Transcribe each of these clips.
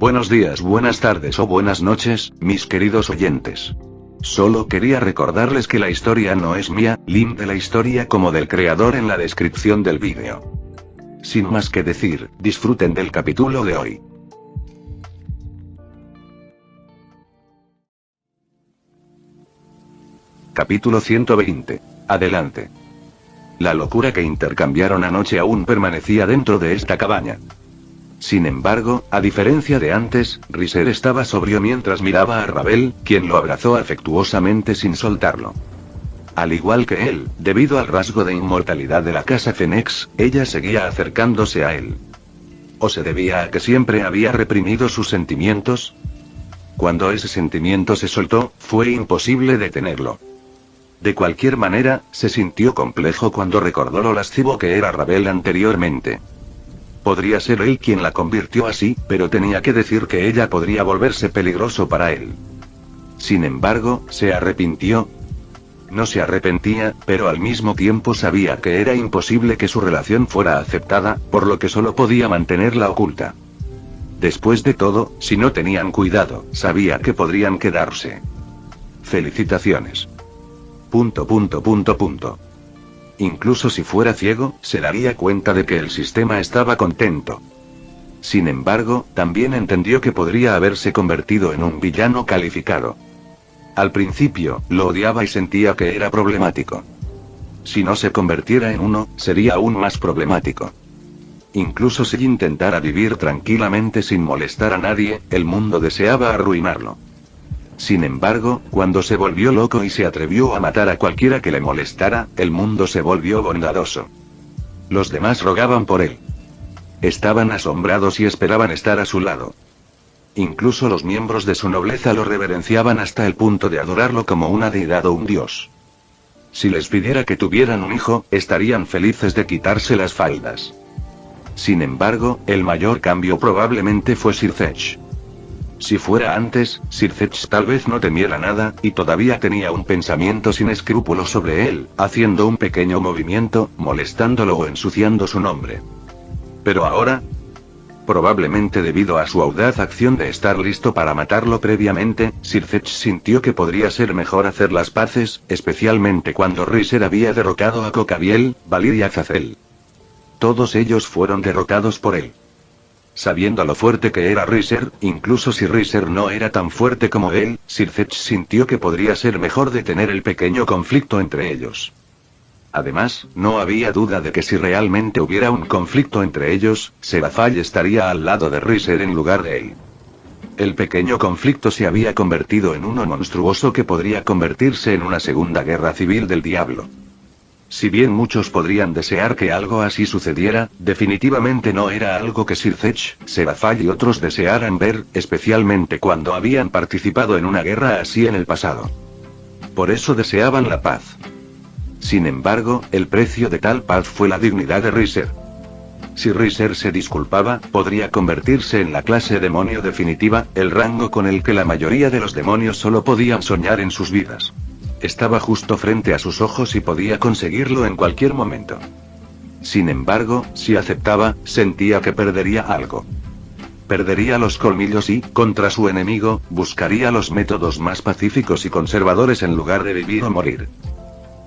Buenos días, buenas tardes o buenas noches, mis queridos oyentes. Solo quería recordarles que la historia no es mía, link de la historia como del creador en la descripción del vídeo. Sin más que decir, disfruten del capítulo de hoy. Capítulo 120. Adelante. La locura que intercambiaron anoche aún permanecía dentro de esta cabaña. Sin embargo, a diferencia de antes, Riser estaba sobrio mientras miraba a Ravel, quien lo abrazó afectuosamente sin soltarlo. Al igual que él, debido al rasgo de inmortalidad de la casa Fenex, ella seguía acercándose a él. ¿O se debía a que siempre había reprimido sus sentimientos? Cuando ese sentimiento se soltó, fue imposible detenerlo. De cualquier manera, se sintió complejo cuando recordó lo lascivo que era Ravel anteriormente. Podría ser él quien la convirtió así, pero tenía que decir que ella podría volverse peligroso para él. Sin embargo, se arrepintió. No se arrepentía, pero al mismo tiempo sabía que era imposible que su relación fuera aceptada, por lo que solo podía mantenerla oculta. Después de todo, si no tenían cuidado, sabía que podrían quedarse. Felicitaciones. ... Incluso si fuera ciego, se daría cuenta de que el sistema estaba contento. Sin embargo, también entendió que podría haberse convertido en un villano calificado. Al principio, lo odiaba y sentía que era problemático. Si no se convirtiera en uno, sería aún más problemático. Incluso si intentara vivir tranquilamente sin molestar a nadie, el mundo deseaba arruinarlo. Sin embargo, cuando se volvió loco y se atrevió a matar a cualquiera que le molestara, el mundo se volvió bondadoso. Los demás rogaban por él. Estaban asombrados y esperaban estar a su lado. Incluso los miembros de su nobleza lo reverenciaban hasta el punto de adorarlo como una deidad o un dios. Si les pidiera que tuvieran un hijo, estarían felices de quitarse las faldas. Sin embargo, el mayor cambio probablemente fue Sirthech. Si fuera antes, Sirthech tal vez no temiera nada, y todavía tenía un pensamiento sin escrúpulos sobre él, haciendo un pequeño movimiento, molestándolo o ensuciando su nombre. Pero ahora, probablemente debido a su audaz acción de estar listo para matarlo previamente, Sirthech sintió que podría ser mejor hacer las paces, especialmente cuando Riser había derrotado a Cocabiel, Valir y Azazel. Todos ellos fueron derrotados por él. Sabiendo lo fuerte que era Riser, incluso si Riser no era tan fuerte como él, Sirthech sintió que podría ser mejor detener el pequeño conflicto entre ellos. Además, no había duda de que si realmente hubiera un conflicto entre ellos, Serafall estaría al lado de Riser en lugar de él. El pequeño conflicto se había convertido en uno monstruoso que podría convertirse en una segunda guerra civil del diablo. Si bien muchos podrían desear que algo así sucediera, definitivamente no era algo que Sirthech, Serafall y otros desearan ver, especialmente cuando habían participado en una guerra así en el pasado. Por eso deseaban la paz. Sin embargo, el precio de tal paz fue la dignidad de Riser. Si Riser se disculpaba, podría convertirse en la clase demonio definitiva, el rango con el que la mayoría de los demonios solo podían soñar en sus vidas. Estaba justo frente a sus ojos y podía conseguirlo en cualquier momento. Sin embargo, si aceptaba, sentía que perdería algo. Perdería los colmillos y, contra su enemigo, buscaría los métodos más pacíficos y conservadores en lugar de vivir o morir.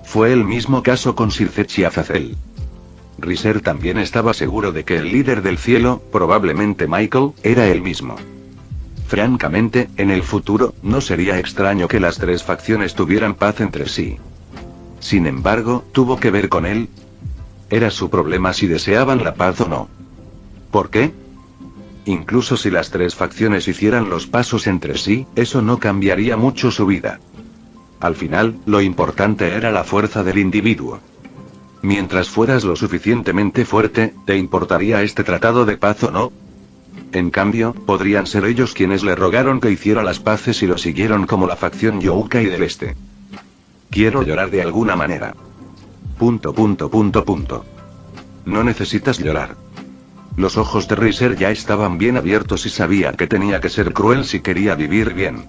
Fue el mismo caso con Sirthech y Azazel. Riser también estaba seguro de que el líder del cielo, probablemente Michael, era el mismo. Francamente, en el futuro, no sería extraño que las tres facciones tuvieran paz entre sí. Sin embargo, ¿tuvo que ver con él? Era su problema si deseaban la paz o no. ¿Por qué? Incluso si las tres facciones hicieran los pasos entre sí, eso no cambiaría mucho su vida. Al final, lo importante era la fuerza del individuo. Mientras fueras lo suficientemente fuerte, ¿te importaría este tratado de paz o no? En cambio, podrían ser ellos quienes le rogaron que hiciera las paces y lo siguieron como la facción Youkai del Este. Quiero llorar de alguna manera. ... No necesitas llorar. Los ojos de Riser ya estaban bien abiertos y sabía que tenía que ser cruel si quería vivir bien.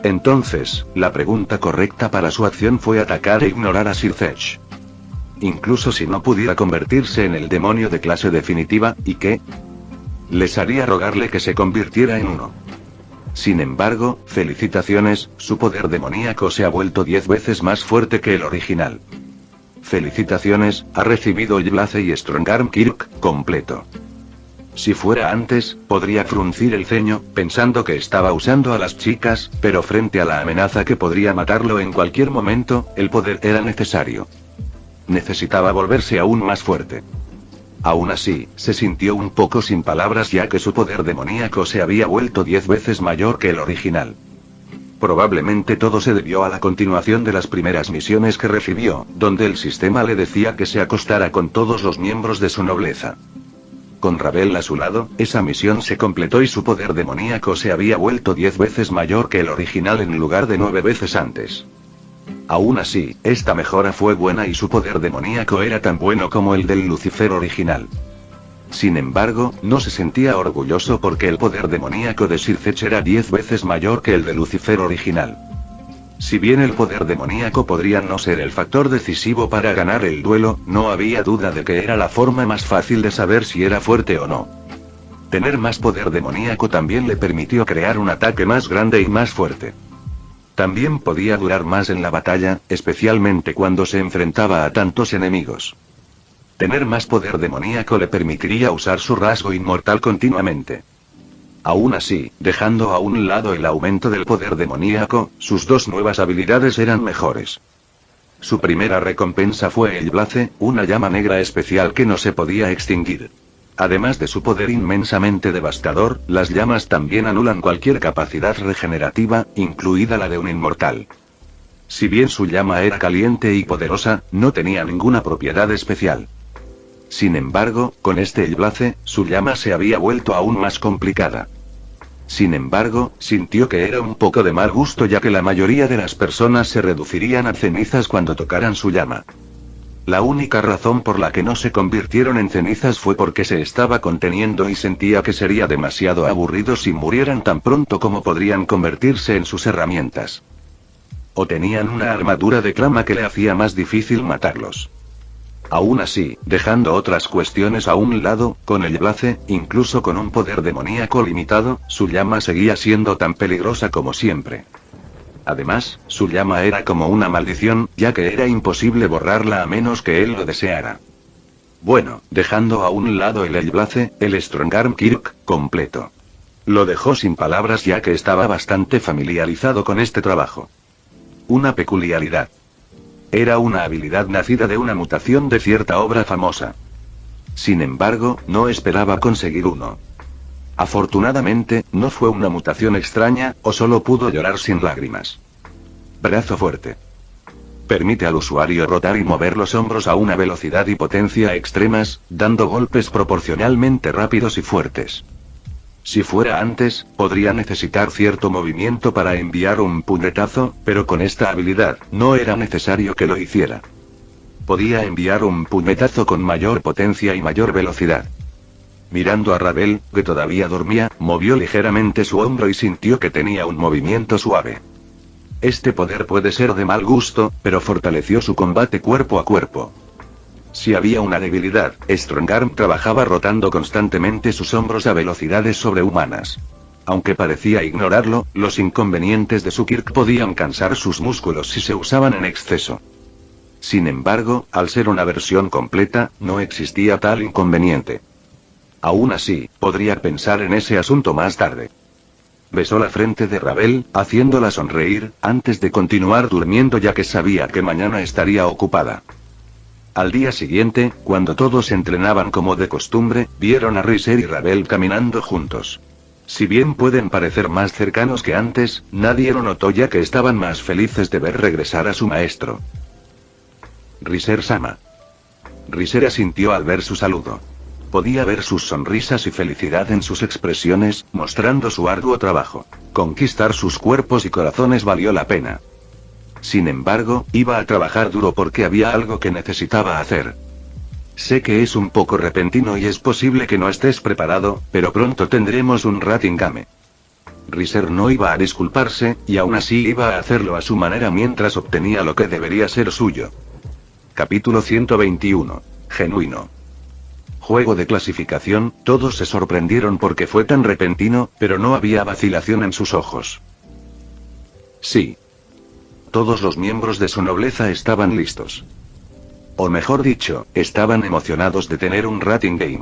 Entonces, la pregunta correcta para su acción fue atacar e ignorar a Sirthech. Incluso si no pudiera convertirse en el demonio de clase definitiva, ¿y qué? Les haría rogarle que se convirtiera en uno. Sin embargo, felicitaciones, su poder demoníaco se ha vuelto 10 veces más fuerte que el original. Felicitaciones, ha recibido Yblaze y Strongarm Kirk completo. Si fuera antes, podría fruncir el ceño, pensando que estaba usando a las chicas, pero frente a la amenaza que podría matarlo en cualquier momento, el poder era necesario. Necesitaba volverse aún más fuerte. Aún así, se sintió un poco sin palabras ya que su poder demoníaco se había vuelto 10 veces mayor que el original. Probablemente todo se debió a la continuación de las primeras misiones que recibió, donde el sistema le decía que se acostara con todos los miembros de su nobleza. Con Ravel a su lado, esa misión se completó y su poder demoníaco se había vuelto 10 veces mayor que el original en lugar de 9 veces antes. Aún así, esta mejora fue buena y su poder demoníaco era tan bueno como el del Lucifer original. Sin embargo, no se sentía orgulloso porque el poder demoníaco de Sircech era 10 veces mayor que el de Lucifer original. Si bien el poder demoníaco podría no ser el factor decisivo para ganar el duelo, no había duda de que era la forma más fácil de saber si era fuerte o no. Tener más poder demoníaco también le permitió crear un ataque más grande y más fuerte. También podía durar más en la batalla, especialmente cuando se enfrentaba a tantos enemigos. Tener más poder demoníaco le permitiría usar su rasgo inmortal continuamente. Aún así, dejando a un lado el aumento del poder demoníaco, sus dos nuevas habilidades eran mejores. Su primera recompensa fue el Yblaze, una llama negra especial que no se podía extinguir. Además de su poder inmensamente devastador, las llamas también anulan cualquier capacidad regenerativa, incluida la de un inmortal. Si bien su llama era caliente y poderosa, no tenía ninguna propiedad especial. Sin embargo, con este Yblaze, su llama se había vuelto aún más complicada. Sin embargo, sintió que era un poco de mal gusto ya que la mayoría de las personas se reducirían a cenizas cuando tocaran su llama. La única razón por la que no se convirtieron en cenizas fue porque se estaba conteniendo y sentía que sería demasiado aburrido si murieran tan pronto como podrían convertirse en sus herramientas. O tenían una armadura de clama que le hacía más difícil matarlos. Aún así, dejando otras cuestiones a un lado, con el Yblaze, incluso con un poder demoníaco limitado, su llama seguía siendo tan peligrosa como siempre. Además, su llama era como una maldición, ya que era imposible borrarla a menos que él lo deseara. Bueno, dejando a un lado el Yblaze, el Strongarm Kirk completo. Lo dejó sin palabras ya que estaba bastante familiarizado con este trabajo. Una peculiaridad. Era una habilidad nacida de una mutación de cierta obra famosa. Sin embargo, no esperaba conseguir uno. Afortunadamente, no fue una mutación extraña, o solo pudo llorar sin lágrimas. Brazo fuerte. Permite al usuario rotar y mover los hombros a una velocidad y potencia extremas, dando golpes proporcionalmente rápidos y fuertes. Si fuera antes, podría necesitar cierto movimiento para enviar un puñetazo, pero con esta habilidad, no era necesario que lo hiciera. Podía enviar un puñetazo con mayor potencia y mayor velocidad. Mirando a Ravel, que todavía dormía, movió ligeramente su hombro y sintió que tenía un movimiento suave. Este poder puede ser de mal gusto, pero fortaleció su combate cuerpo a cuerpo. Si había una debilidad, Strongarm trabajaba rotando constantemente sus hombros a velocidades sobrehumanas. Aunque parecía ignorarlo, los inconvenientes de su Kirk podían cansar sus músculos si se usaban en exceso. Sin embargo, al ser una versión completa, no existía tal inconveniente. Aún así, podría pensar en ese asunto más tarde. Besó la frente de Ravel, haciéndola sonreír, antes de continuar durmiendo ya que sabía que mañana estaría ocupada. Al día siguiente, cuando todos entrenaban como de costumbre, vieron a Riser y Ravel caminando juntos. Si bien pueden parecer más cercanos que antes, nadie lo notó ya que estaban más felices de ver regresar a su maestro. Riser-sama. Riser asintió al ver su saludo. Podía ver sus sonrisas y felicidad en sus expresiones, mostrando su arduo trabajo. Conquistar sus cuerpos y corazones valió la pena. Sin embargo, iba a trabajar duro porque había algo que necesitaba hacer. Sé que es un poco repentino y es posible que no estés preparado, pero pronto tendremos un Ratingame. Riser no iba a disculparse, y aún así iba a hacerlo a su manera mientras obtenía lo que debería ser suyo. Capítulo 121. Genuino. Juego de clasificación, todos se sorprendieron porque fue tan repentino, pero no había vacilación en sus ojos. Sí. Todos los miembros de su nobleza estaban listos. O mejor dicho, estaban emocionados de tener un rating game.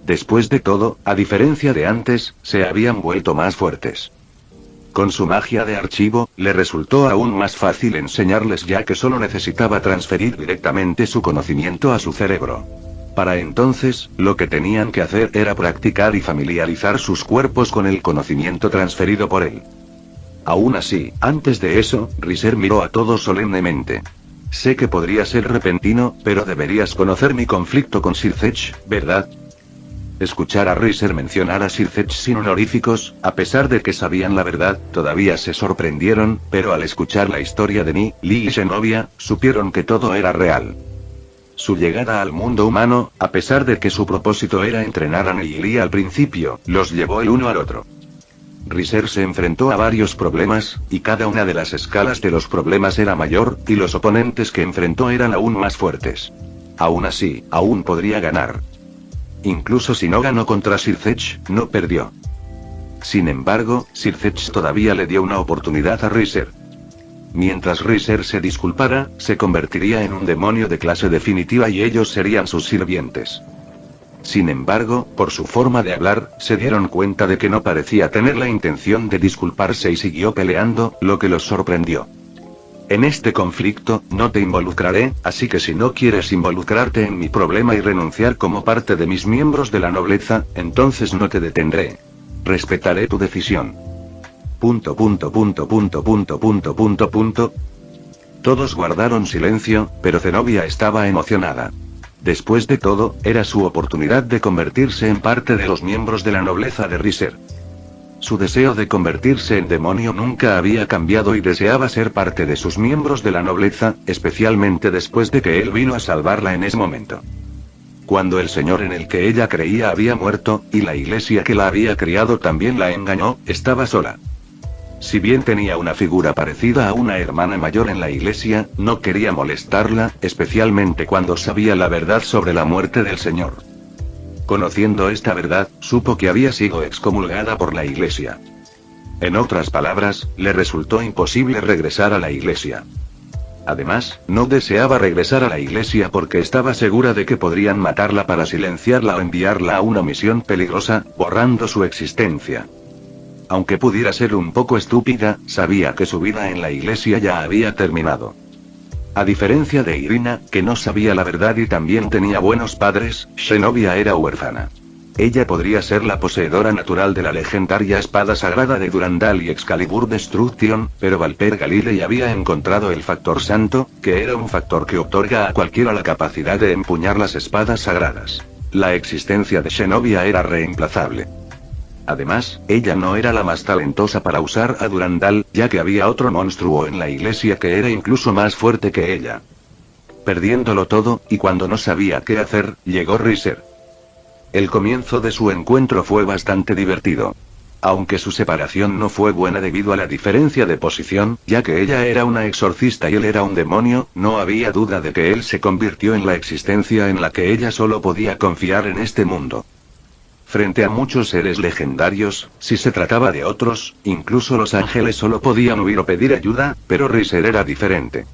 Después de todo, a diferencia de antes, se habían vuelto más fuertes. Con su magia de archivo, le resultó aún más fácil enseñarles ya que solo necesitaba transferir directamente su conocimiento a su cerebro. Para entonces, lo que tenían que hacer era practicar y familiarizar sus cuerpos con el conocimiento transferido por él. Aún así, antes de eso, Riser miró a todos solemnemente. Sé que podría ser repentino, pero deberías conocer mi conflicto con Sir Zech, ¿verdad? Escuchar a Riser mencionar a Sir Zech sin honoríficos, a pesar de que sabían la verdad, todavía se sorprendieron, pero al escuchar la historia de Ni, Li y Zenobia, supieron que todo era real. Su llegada al mundo humano, a pesar de que su propósito era entrenar a Ni y Li al principio, los llevó el uno al otro. Riser se enfrentó a varios problemas, y cada una de las escalas de los problemas era mayor, y los oponentes que enfrentó eran aún más fuertes. Aún así, aún podría ganar. Incluso si no ganó contra Sir Zech, no perdió. Sin embargo, Sir Zech todavía le dio una oportunidad a Riser. Mientras Riser se disculpara, se convertiría en un demonio de clase definitiva y ellos serían sus sirvientes. Sin embargo, por su forma de hablar, se dieron cuenta de que no parecía tener la intención de disculparse y siguió peleando, lo que los sorprendió. En este conflicto, no te involucraré, así que si no quieres involucrarte en mi problema y renunciar como parte de mis miembros de la nobleza, entonces no te detendré. Respetaré tu decisión. ... Todos guardaron silencio, pero Zenobia estaba emocionada. Después de todo, era su oportunidad de convertirse en parte de los miembros de la nobleza de Riser. Su deseo de convertirse en demonio nunca había cambiado y deseaba ser parte de sus miembros de la nobleza, especialmente después de que él vino a salvarla en ese momento. Cuando el señor en el que ella creía había muerto, y la iglesia que la había criado también la engañó, estaba sola. Si bien tenía una figura parecida a una hermana mayor en la iglesia, no quería molestarla, especialmente cuando sabía la verdad sobre la muerte del señor. Conociendo esta verdad, supo que había sido excomulgada por la iglesia. En otras palabras, le resultó imposible regresar a la iglesia. Además, no deseaba regresar a la iglesia porque estaba segura de que podrían matarla para silenciarla o enviarla a una misión peligrosa, borrando su existencia. Aunque pudiera ser un poco estúpida, sabía que su vida en la iglesia ya había terminado. A diferencia de Irina, que no sabía la verdad y también tenía buenos padres, Zenobia era huérfana. Ella podría ser la poseedora natural de la legendaria espada sagrada de Durandal y Excalibur Destruction, pero Valper Galilei había encontrado el factor santo, que era un factor que otorga a cualquiera la capacidad de empuñar las espadas sagradas. La existencia de Zenobia era reemplazable. Además, ella no era la más talentosa para usar a Durandal, ya que había otro monstruo en la iglesia que era incluso más fuerte que ella. Perdiéndolo todo, y cuando no sabía qué hacer, llegó Riser. El comienzo de su encuentro fue bastante divertido. Aunque su separación no fue buena debido a la diferencia de posición, ya que ella era una exorcista y él era un demonio, no había duda de que él se convirtió en la existencia en la que ella solo podía confiar en este mundo. Frente a muchos seres legendarios, si se trataba de otros, incluso los ángeles solo podían huir o pedir ayuda, pero Riser era diferente.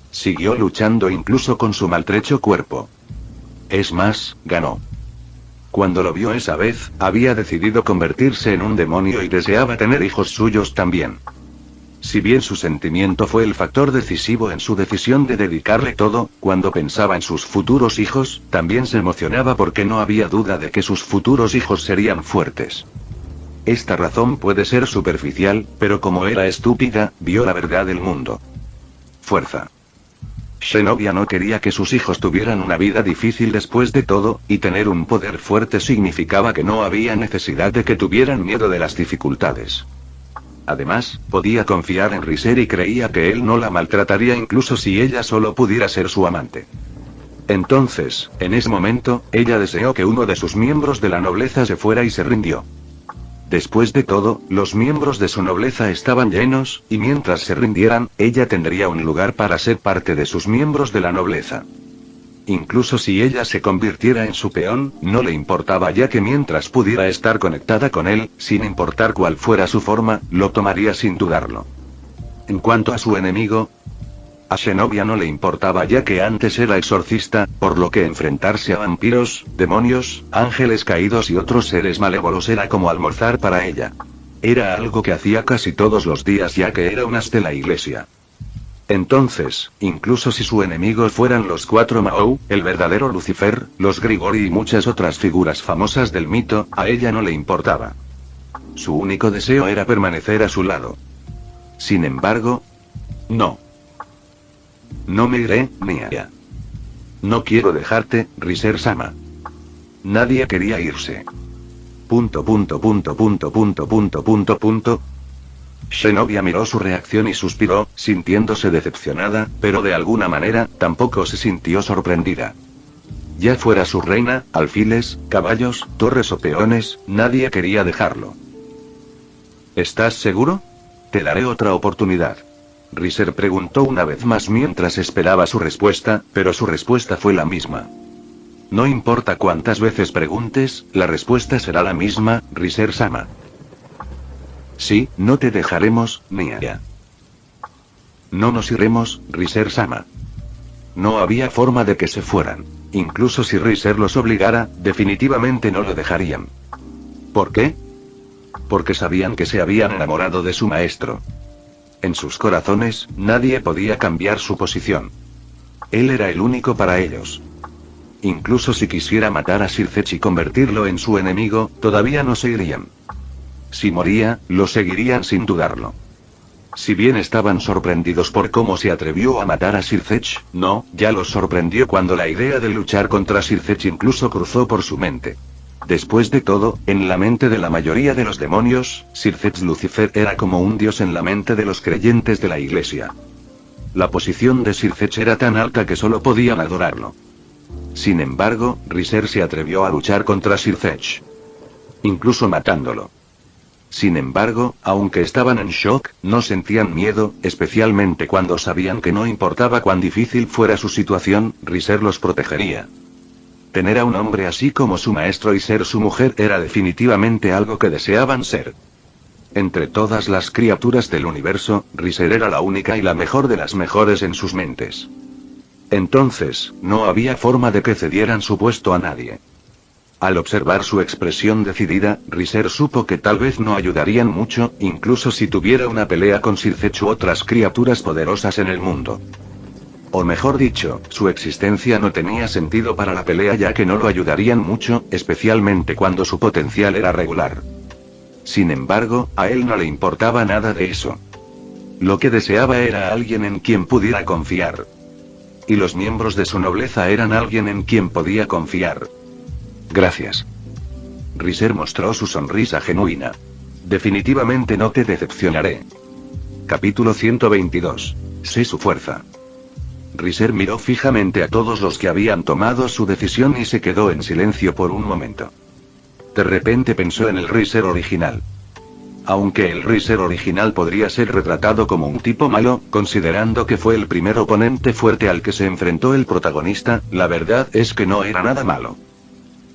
Siguió luchando incluso con su maltrecho cuerpo. Es más, ganó. Cuando lo vio esa vez, había decidido convertirse en un demonio y deseaba tener hijos suyos también. Si bien su sentimiento fue el factor decisivo en su decisión de dedicarle todo, cuando pensaba en sus futuros hijos, también se emocionaba porque no había duda de que sus futuros hijos serían fuertes. Esta razón puede ser superficial, pero como era estúpida, vio la verdad del mundo. Fuerza. Zenobia no quería que sus hijos tuvieran una vida difícil después de todo, y tener un poder fuerte significaba que no había necesidad de que tuvieran miedo de las dificultades. Además, podía confiar en Riser y creía que él no la maltrataría incluso si ella solo pudiera ser su amante. Entonces, en ese momento, ella deseó que uno de sus miembros de la nobleza se fuera y se rindió. Después de todo, los miembros de su nobleza estaban llenos, y mientras se rindieran, ella tendría un lugar para ser parte de sus miembros de la nobleza. Incluso si ella se convirtiera en su peón, no le importaba, ya que mientras pudiera estar conectada con él, sin importar cuál fuera su forma, lo tomaría sin dudarlo. En cuanto a su enemigo, a Zenobia no le importaba, ya que antes era exorcista, por lo que enfrentarse a vampiros, demonios, ángeles caídos y otros seres malévolos era como almorzar para ella. Era algo que hacía casi todos los días, ya que era un as de la iglesia. Entonces, incluso si su enemigo fueran los 4 Mahou, el verdadero Lucifer, los Grigori y muchas otras figuras famosas del mito, a ella no le importaba. Su único deseo era permanecer a su lado. Sin embargo, no. No me iré, Nia. No quiero dejarte, Riser-sama. Nadie quería irse. ... Zenobia miró su reacción y suspiró, sintiéndose decepcionada, pero de alguna manera, tampoco se sintió sorprendida. Ya fuera su reina, alfiles, caballos, torres o peones, nadie quería dejarlo. ¿Estás seguro? Te daré otra oportunidad. Riser preguntó una vez más mientras esperaba su respuesta, pero su respuesta fue la misma. No importa cuántas veces preguntes, la respuesta será la misma, Riser-sama. Sí, no te dejaremos, Nia. No nos iremos, Riser-sama. No había forma de que se fueran. Incluso si Riser los obligara, definitivamente no lo dejarían. ¿Por qué? Porque sabían que se habían enamorado de su maestro. En sus corazones, nadie podía cambiar su posición. Él era el único para ellos. Incluso si quisiera matar a Sircech y convertirlo en su enemigo, todavía no se irían. Si moría, lo seguirían sin dudarlo. Si bien estaban sorprendidos por cómo se atrevió a matar a Sircech, no, ya los sorprendió cuando la idea de luchar contra Sircech incluso cruzó por su mente. Después de todo, en la mente de la mayoría de los demonios, Sircech Lucifer era como un dios en la mente de los creyentes de la iglesia. La posición de Sircech era tan alta que solo podían adorarlo. Sin embargo, Riser se atrevió a luchar contra Sircech, incluso matándolo. Sin embargo, aunque estaban en shock, no sentían miedo, especialmente cuando sabían que no importaba cuán difícil fuera su situación, Riser los protegería. Tener a un hombre así como su maestro y ser su mujer era definitivamente algo que deseaban ser. Entre todas las criaturas del universo, Riser era la única y la mejor de las mejores en sus mentes. Entonces, no había forma de que cedieran su puesto a nadie. Al observar su expresión decidida, Riser supo que tal vez no ayudarían mucho, incluso si tuviera una pelea con Sircech u otras criaturas poderosas en el mundo. O mejor dicho, su existencia no tenía sentido para la pelea, ya que no lo ayudarían mucho, especialmente cuando su potencial era regular. Sin embargo, a él no le importaba nada de eso. Lo que deseaba era alguien en quien pudiera confiar. Y los miembros de su nobleza eran alguien en quien podía confiar. Gracias. Riser mostró su sonrisa genuina. Definitivamente no te decepcionaré. Capítulo 122. Sé su fuerza. Riser miró fijamente a todos los que habían tomado su decisión y se quedó en silencio por un momento. De repente pensó en el Riser original. Aunque el Riser original podría ser retratado como un tipo malo, considerando que fue el primer oponente fuerte al que se enfrentó el protagonista, la verdad es que no era nada malo.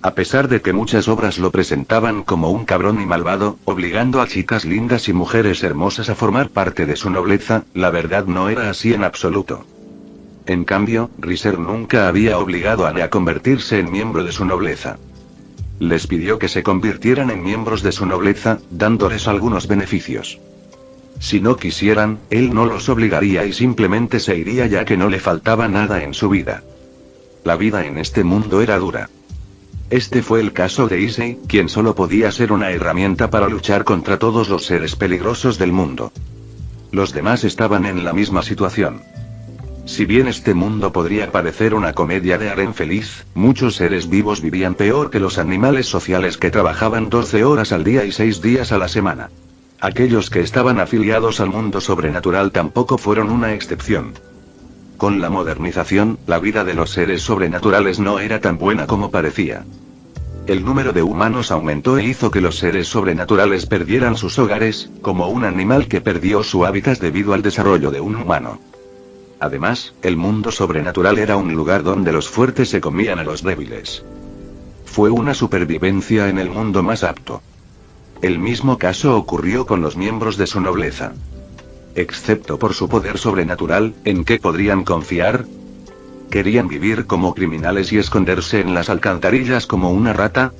A pesar de que muchas obras lo presentaban como un cabrón y malvado, obligando a chicas lindas y mujeres hermosas a formar parte de su nobleza, la verdad no era así en absoluto. En cambio, Riser nunca había obligado a Nia a convertirse en miembro de su nobleza. Les pidió que se convirtieran en miembros de su nobleza, dándoles algunos beneficios. Si no quisieran, él no los obligaría y simplemente se iría, ya que no le faltaba nada en su vida. La vida en este mundo era dura. Este fue el caso de Issei, quien solo podía ser una herramienta para luchar contra todos los seres peligrosos del mundo. Los demás estaban en la misma situación. Si bien este mundo podría parecer una comedia de harén feliz, muchos seres vivos vivían peor que los animales sociales que trabajaban 12 horas al día y 6 días a la semana. Aquellos que estaban afiliados al mundo sobrenatural tampoco fueron una excepción. Con la modernización, la vida de los seres sobrenaturales no era tan buena como parecía. El número de humanos aumentó e hizo que los seres sobrenaturales perdieran sus hogares, como un animal que perdió su hábitat debido al desarrollo de un humano. Además, el mundo sobrenatural era un lugar donde los fuertes se comían a los débiles. Fue una supervivencia en el mundo más apto. El mismo caso ocurrió con los miembros de su nobleza. Excepto por su poder sobrenatural, ¿en qué podrían confiar? ¿Querían vivir como criminales y esconderse en las alcantarillas como una rata?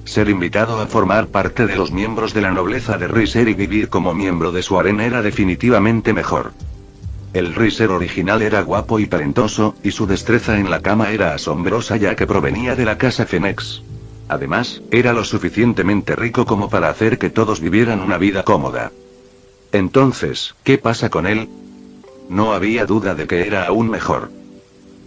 Ser invitado a formar parte de los miembros de la nobleza de Riser y vivir como miembro de su harén era definitivamente mejor. El Riser original era guapo y talentoso, y su destreza en la cama era asombrosa ya que provenía de la casa Fenex. Además, era lo suficientemente rico como para hacer que todos vivieran una vida cómoda. Entonces, ¿qué pasa con él? No había duda de que era aún mejor.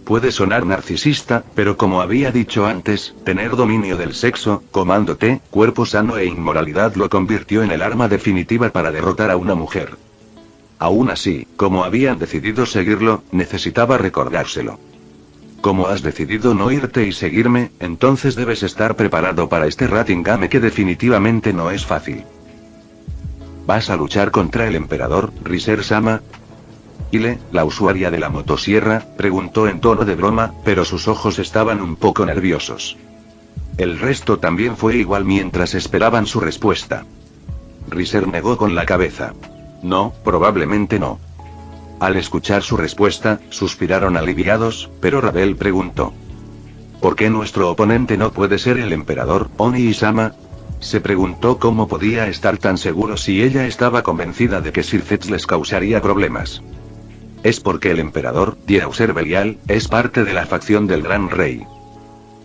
Puede sonar narcisista, pero como había dicho antes, tener dominio del sexo, comando T, cuerpo sano e inmoralidad lo convirtió en el arma definitiva para derrotar a una mujer. Aún así, como habían decidido seguirlo, necesitaba recordárselo. Como has decidido no irte y seguirme, entonces debes estar preparado para este rating game que definitivamente no es fácil. ¿Vas a luchar contra el emperador, Riser-sama? Ile, la usuaria de la motosierra, preguntó en tono de broma, pero sus ojos estaban un poco nerviosos. El resto también fue igual mientras esperaban su respuesta. Riser negó con la cabeza. No, probablemente no. Al escuchar su respuesta, suspiraron aliviados, pero Ravel preguntó. ¿Por qué nuestro oponente no puede ser el emperador, Oni-sama? Se preguntó cómo podía estar tan seguro si ella estaba convencida de que Sir Zetz les causaría problemas. Es porque el emperador, Diauser Belial, es parte de la facción del Gran Rey.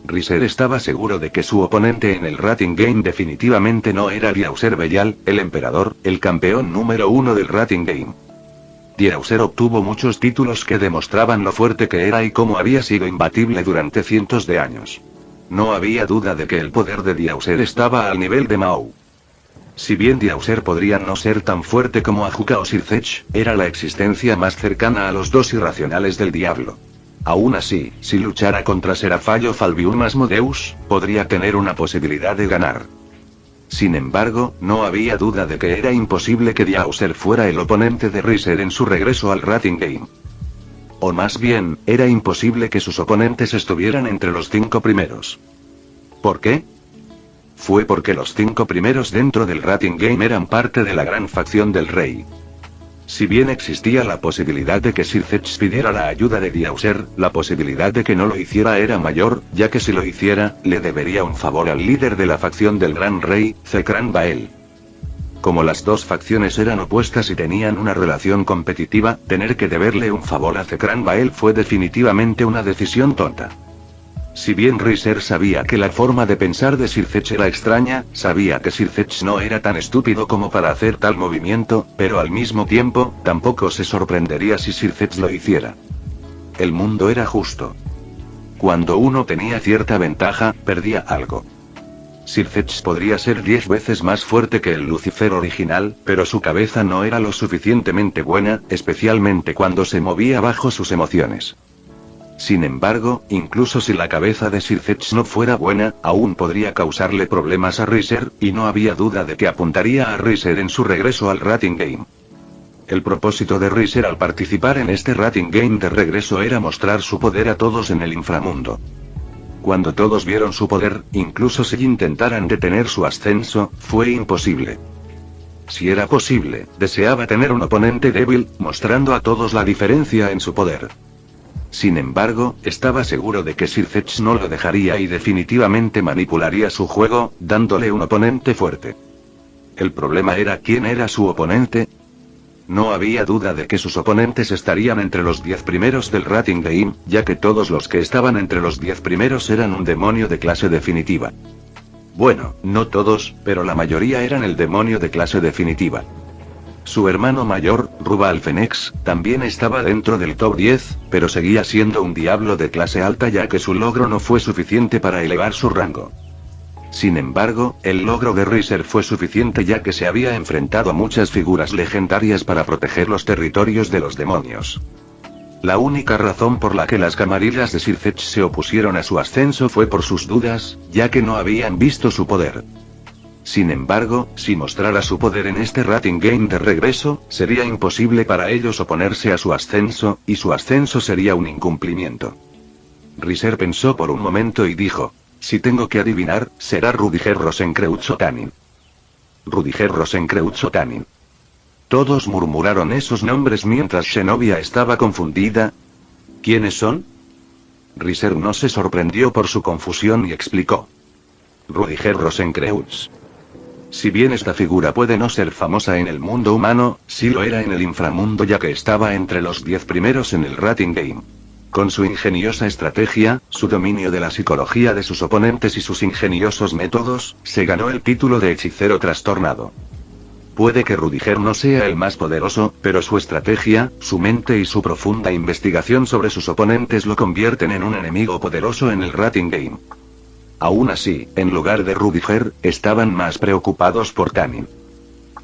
Riser estaba seguro de que su oponente en el Rating Game definitivamente no era Diauser Belial, el emperador, el campeón número 1 del Rating Game. Diauser obtuvo muchos títulos que demostraban lo fuerte que era y cómo había sido imbatible durante cientos de años. No había duda de que el poder de Diauser estaba al nivel de Mao. Si bien Diauser podría no ser tan fuerte como Ajuka o Sir Zetz, era la existencia más cercana a los dos irracionales del diablo. Aún así, si luchara contra Serafallo Falvium Asmodeus, podría tener una posibilidad de ganar. Sin embargo, no había duda de que era imposible que Diauser fuera el oponente de Riser en su regreso al Rating Game. O más bien, era imposible que sus oponentes estuvieran entre los 5 primeros. ¿Por qué? Fue porque los 5 primeros dentro del Rating Game eran parte de la gran facción del rey. Si bien existía la posibilidad de que Sir Zetz pidiera la ayuda de Diauser, la posibilidad de que no lo hiciera era mayor, ya que si lo hiciera, le debería un favor al líder de la facción del Gran Rey, Zekran Bael. Como las dos facciones eran opuestas y tenían una relación competitiva, tener que deberle un favor a Zekran Bael fue definitivamente una decisión tonta. Si bien Riser sabía que la forma de pensar de Sir Zetz era extraña, sabía que Sir Zetz no era tan estúpido como para hacer tal movimiento, pero al mismo tiempo, tampoco se sorprendería si Sir Zetz lo hiciera. El mundo era justo. Cuando uno tenía cierta ventaja, perdía algo. Sir Zetz podría ser 10 veces más fuerte que el Lucifer original, pero su cabeza no era lo suficientemente buena, especialmente cuando se movía bajo sus emociones. Sin embargo, incluso si la cabeza de Sir Zetz no fuera buena, aún podría causarle problemas a Riser, y no había duda de que apuntaría a Riser en su regreso al Rating Game. El propósito de Riser al participar en este Rating Game de regreso era mostrar su poder a todos en el inframundo. Cuando todos vieron su poder, incluso si intentaran detener su ascenso, fue imposible. Si era posible, deseaba tener un oponente débil, mostrando a todos la diferencia en su poder. Sin embargo, estaba seguro de que Sir Zetz no lo dejaría y definitivamente manipularía su juego, dándole un oponente fuerte. El problema era quién era su oponente. No había duda de que sus oponentes estarían entre los 10 primeros del Rating Game, ya que todos los que estaban entre los 10 primeros eran un demonio de clase definitiva. Bueno, no todos, pero la mayoría eran el demonio de clase definitiva. Su hermano mayor, Rubal Fenex, también estaba dentro del top 10, pero seguía siendo un diablo de clase alta ya que su logro no fue suficiente para elevar su rango. Sin embargo, el logro de Riser fue suficiente ya que se había enfrentado a muchas figuras legendarias para proteger los territorios de los demonios. La única razón por la que las camarillas de Sir Zetz se opusieron a su ascenso fue por sus dudas, ya que no habían visto su poder. Sin embargo, si mostrara su poder en este Rating Game de regreso, sería imposible para ellos oponerse a su ascenso, y su ascenso sería un incumplimiento. Riser pensó por un momento y dijo: si tengo que adivinar, será Rudiger Rosenkreutz Otanin. Rudiger Rosenkreutz Otanin. Todos murmuraron esos nombres mientras Zenobia estaba confundida. ¿Quiénes son? Riser no se sorprendió por su confusión y explicó: Rudiger Rosenkreutz. Si bien esta figura puede no ser famosa en el mundo humano, sí lo era en el inframundo, ya que estaba entre los 10 primeros en el Rating Game. Con su ingeniosa estrategia, su dominio de la psicología de sus oponentes y sus ingeniosos métodos, se ganó el título de hechicero trastornado. Puede que Rudiger no sea el más poderoso, pero su estrategia, su mente y su profunda investigación sobre sus oponentes lo convierten en un enemigo poderoso en el Rating Game. Aún así, en lugar de Rudiger, estaban más preocupados por Tanin.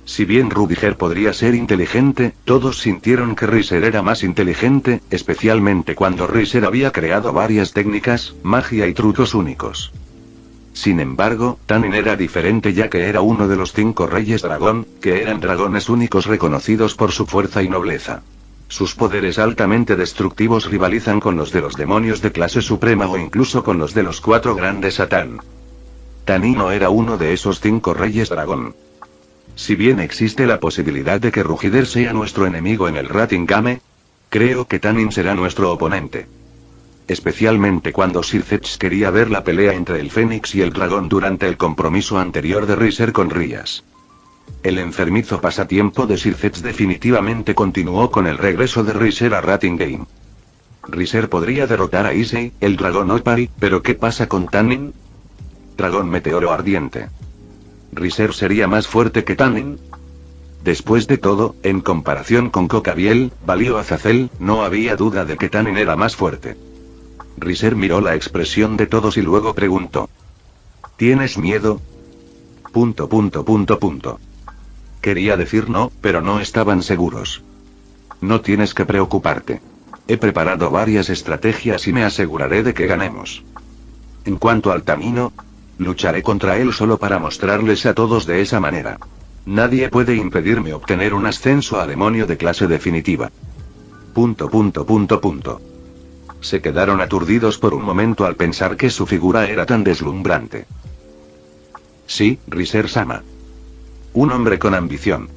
Si bien Rudiger podría ser inteligente, todos sintieron que Riser era más inteligente, especialmente cuando Riser había creado varias técnicas, magia y trucos únicos. Sin embargo, Tanin era diferente, ya que era uno de los 5 reyes dragón, que eran dragones únicos reconocidos por su fuerza y nobleza. Sus poderes altamente destructivos rivalizan con los de los demonios de clase suprema o incluso con los de los 4 grandes Satán. Tanin no era uno de esos 5 reyes dragón. Si bien existe la posibilidad de que Rudiger sea nuestro enemigo en el Rating Game, creo que Tanin será nuestro oponente. Especialmente cuando Sir Zetch quería ver la pelea entre el Fénix y el dragón durante el compromiso anterior de Riser con Rias. El enfermizo pasatiempo de Sir Zetch definitivamente continuó con el regreso de Riser a Rating Game. Riser podría derrotar a Issei, el dragón Opari, pero ¿qué pasa con Tanin? Dragón meteoro ardiente. ¿Riser sería más fuerte que Tanin? Después de todo, en comparación con Cocabiel, Valio Azazel, no había duda de que Tanin era más fuerte. Riser miró la expresión de todos y luego preguntó: ¿tienes miedo? Quería decir no, pero no estaban seguros. No tienes que preocuparte. He preparado varias estrategias y me aseguraré de que ganemos. En cuanto al Tamino, lucharé contra él solo para mostrarles a todos de esa manera. Nadie puede impedirme obtener un ascenso a demonio de clase definitiva. Se quedaron aturdidos por un momento al pensar que su figura era tan deslumbrante. Sí, Riser-sama. Un hombre con ambición.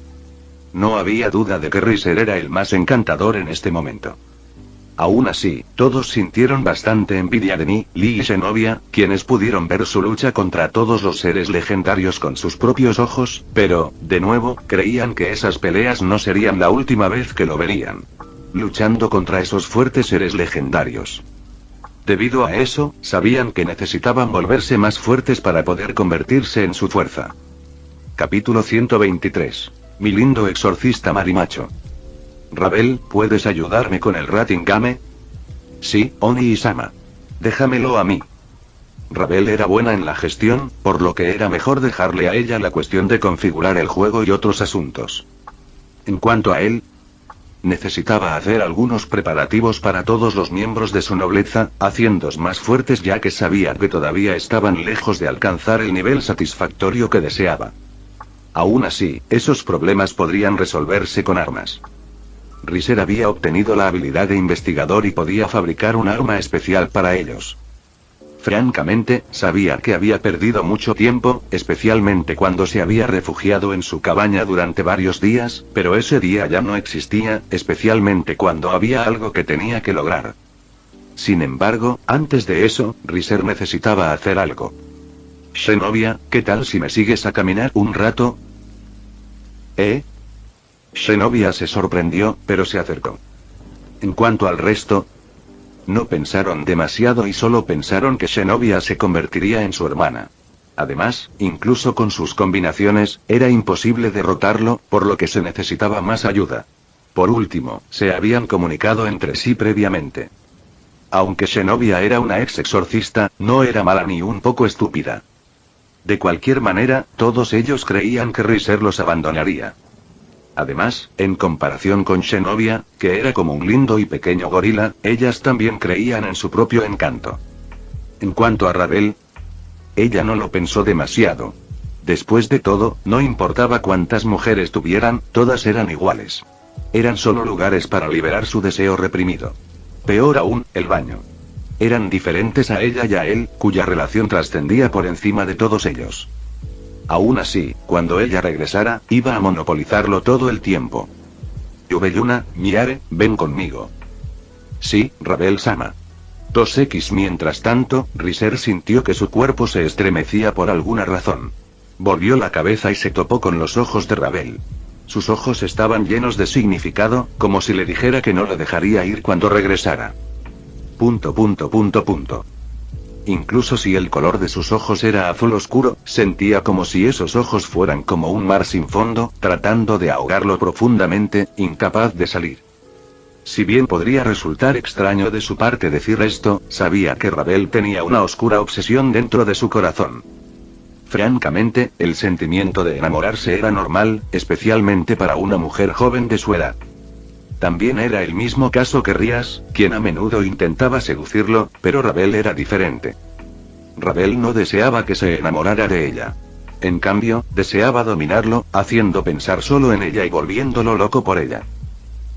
No había duda de que Riser era el más encantador en este momento. Aún así, todos sintieron bastante envidia de Ni, Lee y Zenobia, quienes pudieron ver su lucha contra todos los seres legendarios con sus propios ojos, pero, de nuevo, creían que esas peleas no serían la última vez que lo verían. Luchando contra esos fuertes seres legendarios. Debido a eso, sabían que necesitaban volverse más fuertes para poder convertirse en su fuerza. Capítulo 123. Mi lindo exorcista marimacho. Ravel, ¿puedes ayudarme con el Rating Game? Sí, Oni-sama. Déjamelo a mí. Ravel era buena en la gestión, por lo que era mejor dejarle a ella la cuestión de configurar el juego y otros asuntos. En cuanto a él, necesitaba hacer algunos preparativos para todos los miembros de su nobleza, haciéndolos más fuertes, ya que sabía que todavía estaban lejos de alcanzar el nivel satisfactorio que deseaba. Aún así, esos problemas podrían resolverse con armas. Riser había obtenido la habilidad de investigador y podía fabricar un arma especial para ellos. Francamente, sabía que había perdido mucho tiempo, especialmente cuando se había refugiado en su cabaña durante varios días, pero ese día ya no existía, especialmente cuando había algo que tenía que lograr. Sin embargo, antes de eso, Riser necesitaba hacer algo. Zenobia, ¿qué tal si me sigues a caminar un rato? Zenobia se sorprendió, pero se acercó. En cuanto al resto, no pensaron demasiado y solo pensaron que Zenobia se convertiría en su hermana. Además, incluso con sus combinaciones, era imposible derrotarlo, por lo que se necesitaba más ayuda. Por último, se habían comunicado entre sí previamente. Aunque Zenobia era una ex exorcista, no era mala ni un poco estúpida. De cualquier manera, todos ellos creían que Riser los abandonaría. Además, en comparación con Zenobia, que era como un lindo y pequeño gorila, ellas también creían en su propio encanto. En cuanto a Ravel, ella no lo pensó demasiado. Después de todo, no importaba cuántas mujeres tuvieran, todas eran iguales. Eran solo lugares para liberar su deseo reprimido. Peor aún, el baño. Eran diferentes a ella y a él, cuya relación trascendía por encima de todos ellos. Aún así, cuando ella regresara, iba a monopolizarlo todo el tiempo. Yubeyuna, Miare, ven conmigo. Sí, Ravel-sama. 2X. Mientras tanto, Riser sintió que su cuerpo se estremecía por alguna razón. Volvió la cabeza y se topó con los ojos de Ravel. Sus ojos estaban llenos de significado, como si le dijera que no le dejaría ir cuando regresara. ... Incluso si el color de sus ojos era azul oscuro, sentía como si esos ojos fueran como un mar sin fondo, tratando de ahogarlo profundamente, incapaz de salir. Si bien podría resultar extraño de su parte decir esto, sabía que Ravel tenía una oscura obsesión dentro de su corazón. Francamente, el sentimiento de enamorarse era normal, especialmente para una mujer joven de su edad. También era el mismo caso que Rías, quien a menudo intentaba seducirlo, pero Ravel era diferente. Ravel no deseaba que se enamorara de ella. En cambio, deseaba dominarlo, haciendo pensar solo en ella y volviéndolo loco por ella.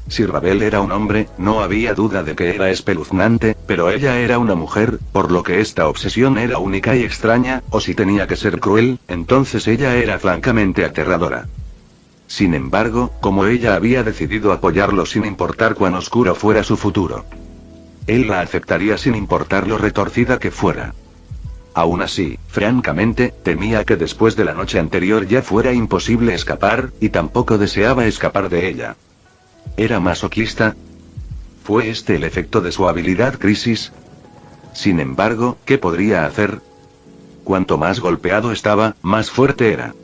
Si Ravel era un hombre, no había duda de que era espeluznante, pero ella era una mujer, por lo que esta obsesión era única y extraña, o si tenía que ser cruel, entonces ella era francamente aterradora. Sin embargo, como ella había decidido apoyarlo sin importar cuán oscuro fuera su futuro, él la aceptaría sin importar lo retorcida que fuera. Aún así, francamente, temía que después de la noche anterior ya fuera imposible escapar, y tampoco deseaba escapar de ella. ¿Era masoquista? ¿Fue este el efecto de su habilidad crisis? Sin embargo, ¿qué podría hacer? Cuanto más golpeado estaba, más fuerte era.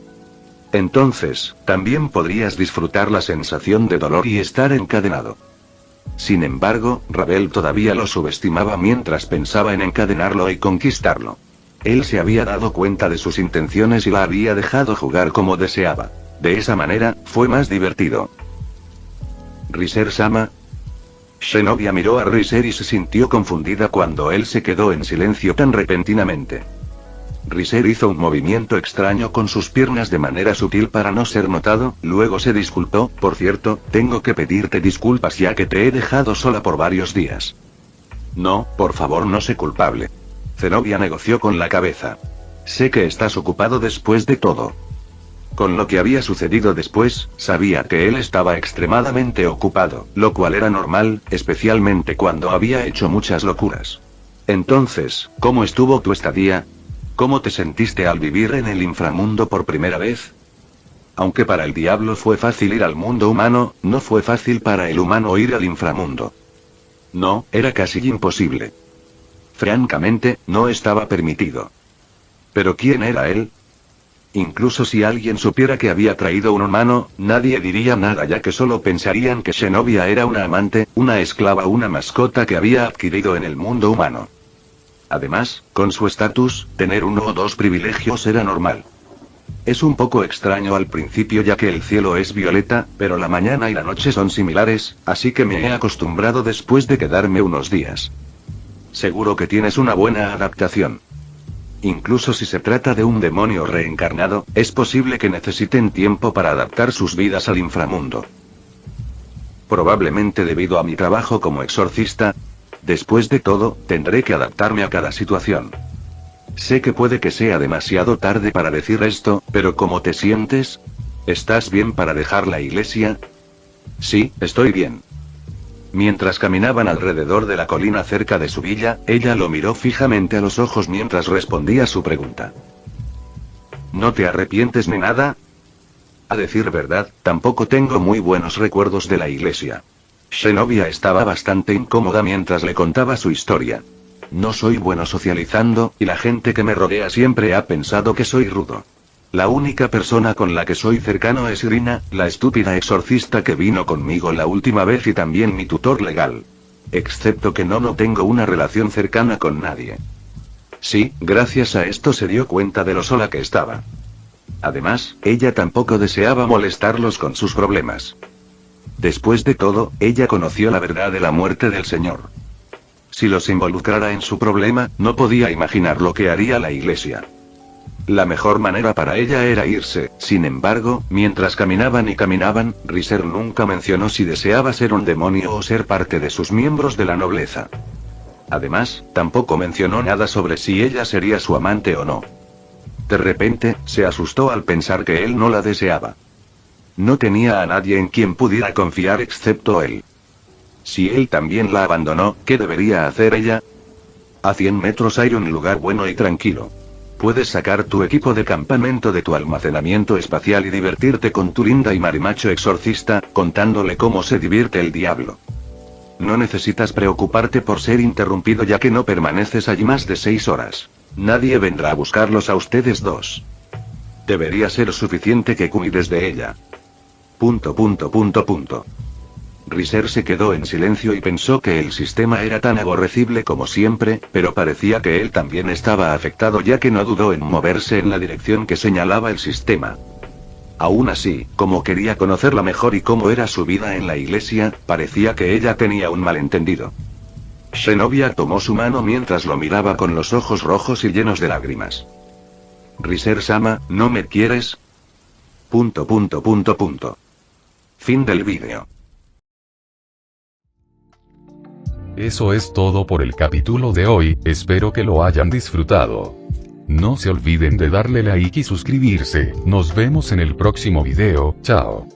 Entonces, también podrías disfrutar la sensación de dolor y estar encadenado. Sin embargo, Ravel todavía lo subestimaba mientras pensaba en encadenarlo y conquistarlo. Él se había dado cuenta de sus intenciones y la había dejado jugar como deseaba. De esa manera, fue más divertido. Riser-sama. Shinobi miró a Riser y se sintió confundida cuando él se quedó en silencio tan repentinamente. Riser hizo un movimiento extraño con sus piernas de manera sutil para no ser notado, luego se disculpó. Por cierto, tengo que pedirte disculpas ya que te he dejado sola por varios días. No, por favor, no sé culpable. Zenobia negoció con la cabeza. Sé que estás ocupado después de todo. Con lo que había sucedido después, sabía que él estaba extremadamente ocupado, lo cual era normal, especialmente cuando había hecho muchas locuras. Entonces, ¿cómo estuvo tu estadía? ¿Cómo te sentiste al vivir en el inframundo por primera vez? Aunque para el diablo fue fácil ir al mundo humano, no fue fácil para el humano ir al inframundo. No, era casi imposible. Francamente, no estaba permitido. ¿Pero quién era él? Incluso si alguien supiera que había traído un humano, nadie diría nada ya que solo pensarían que Zenobia era una amante, una esclava, una mascota que había adquirido en el mundo humano. Además, con su estatus, tener uno o dos privilegios era normal. Es un poco extraño al principio ya que el cielo es violeta, pero la mañana y la noche son similares, así que me he acostumbrado después de quedarme unos días. Seguro que tienes una buena adaptación. Incluso si se trata de un demonio reencarnado, es posible que necesiten tiempo para adaptar sus vidas al inframundo. Probablemente debido a mi trabajo como exorcista. Después de todo, tendré que adaptarme a cada situación. Sé que puede que sea demasiado tarde para decir esto, pero ¿cómo te sientes? ¿Estás bien para dejar la iglesia? Sí, estoy bien. Mientras caminaban alrededor de la colina cerca de su villa, ella lo miró fijamente a los ojos mientras respondía su pregunta. ¿No te arrepientes ni nada? A decir verdad, tampoco tengo muy buenos recuerdos de la iglesia. Zenobia estaba bastante incómoda mientras le contaba su historia. No soy bueno socializando, y la gente que me rodea siempre ha pensado que soy rudo. La única persona con la que soy cercano es Irina, la estúpida exorcista que vino conmigo la última vez y también mi tutor legal. Excepto que no tengo una relación cercana con nadie. Sí, gracias a esto se dio cuenta de lo sola que estaba. Además, ella tampoco deseaba molestarlos con sus problemas. Después de todo, ella conoció la verdad de la muerte del Señor. Si los involucrara en su problema, no podía imaginar lo que haría la iglesia. La mejor manera para ella era irse. Sin embargo, mientras caminaban y caminaban, Riser nunca mencionó si deseaba ser un demonio o ser parte de sus miembros de la nobleza. Además, tampoco mencionó nada sobre si ella sería su amante o no. De repente, se asustó al pensar que él no la deseaba. No tenía a nadie en quien pudiera confiar excepto él. Si él también la abandonó, ¿qué debería hacer ella? A 100 metros hay un lugar bueno y tranquilo. Puedes sacar tu equipo de campamento de tu almacenamiento espacial y divertirte con tu linda y marimacho exorcista, contándole cómo se divierte el diablo. No necesitas preocuparte por ser interrumpido ya que no permaneces allí más de 6 horas. Nadie vendrá a buscarlos a ustedes dos. Debería ser suficiente que cuides de ella. ... Riser se quedó en silencio y pensó que el sistema era tan aborrecible como siempre, pero parecía que él también estaba afectado ya que no dudó en moverse en la dirección que señalaba el sistema. Aún así, como quería conocerla mejor y cómo era su vida en la iglesia, parecía que ella tenía un malentendido. Zenobia tomó su mano mientras lo miraba con los ojos rojos y llenos de lágrimas. Riser-sama, ¿no me quieres? ... Fin del vídeo. Eso es todo por el capítulo de hoy, espero que lo hayan disfrutado. No se olviden de darle like y suscribirse, nos vemos en el próximo video, chao.